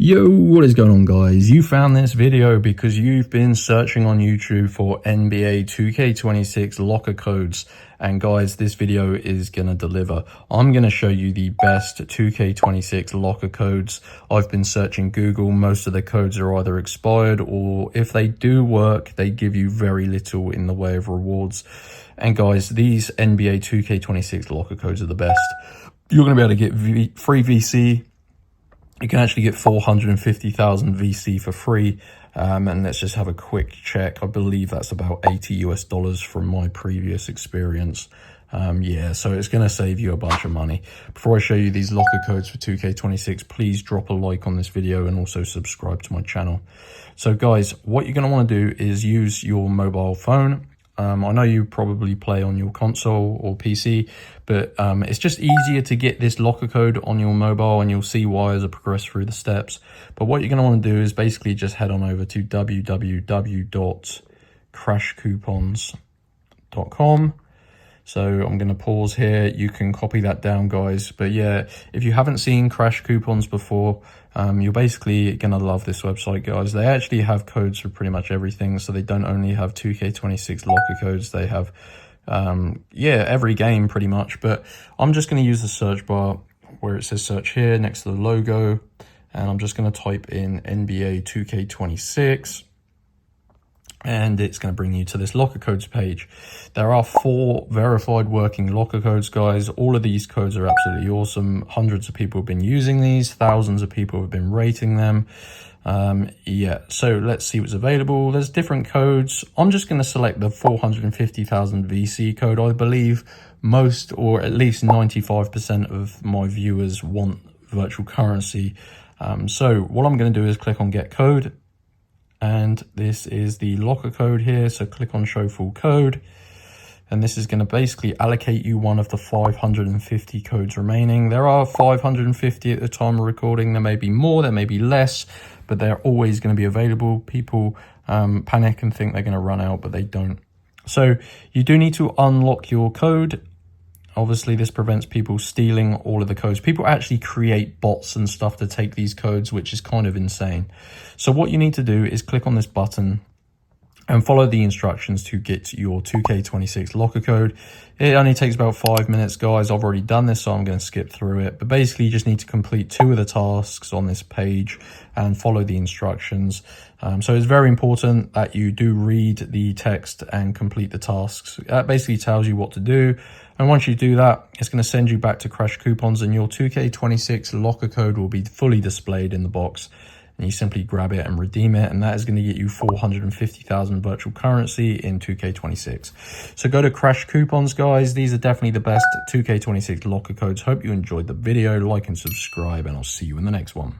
Yo, what is going on, guys? You found this video because you've been searching on YouTube for NBA 2K26 locker codes. And guys, this video is going to deliver. I'm going to show you the best 2K26 locker codes. I've been searching Google. Most of the codes are either expired, or if they do work, they give you very little in the way of rewards. And guys, these NBA 2K26 locker codes are the best. You're going to be able to get free VC. You can actually get 450,000 VC for free. And let's just have a quick check. I believe that's about $80 US from my previous experience. Yeah, so it's going to save you a bunch of money. Before I show you these locker codes for 2K26, please drop a like on this video and also subscribe to my channel. So guys, what you're going to want to do is use your mobile phone. I know you probably play on your console or PC, but it's just easier to get this locker code on your mobile, and you'll see why as I progress through the steps. But what you're going to want to do is basically just head on over to www.crashcoupons.com. So I'm going to pause here. You can copy that down, guys. But yeah, if you haven't seen Crash Coupons before, you're basically going to love this website, guys. They actually have codes for pretty much everything. So they don't only have 2K26 locker codes. They have, yeah, every game pretty much. But I'm just going to use the search bar where it says search here next to the logo. And I'm just going to type in NBA 2K26. And it's going to bring you to this locker codes page. There are 4 verified working locker codes, guys. All of these codes are absolutely awesome. Hundreds of people have been using these. Thousands of people have been rating them. Yeah, so let's see what's available. There's different codes. I'm just going to select the 450,000 VC code. I believe most, or at least 95% of my viewers want virtual currency. So what I'm going to do is click on get code. And this is the locker code here. So click on show full code. And this is going to basically allocate you one of the 550 codes remaining. There are 550 at the time of recording. There may be more, there may be less, but they're always going to be available. People panic and think they're going to run out, but they don't. So you do need to unlock your code. Obviously, this prevents people stealing all of the codes. People actually create bots and stuff to take these codes, which is kind of insane. So what you need to do is click on this button and follow the instructions to get your 2K26 locker code. It only takes about 5 minutes, guys. I've already done this, so I'm going to skip through it. But basically, you just need to complete 2 of the tasks on this page and follow the instructions. So it's very important that you do read the text and complete the tasks. That basically tells you what to do. And once you do that, it's going to send you back to Crash Coupons, and your 2K26 locker code will be fully displayed in the box. And you simply grab it and redeem it, and that is going to get you 450,000 virtual currency in 2K26. So go to Crash Coupons, guys. These are definitely the best 2K26 locker codes. Hope you enjoyed the video. Like and subscribe, and I'll see you in the next one.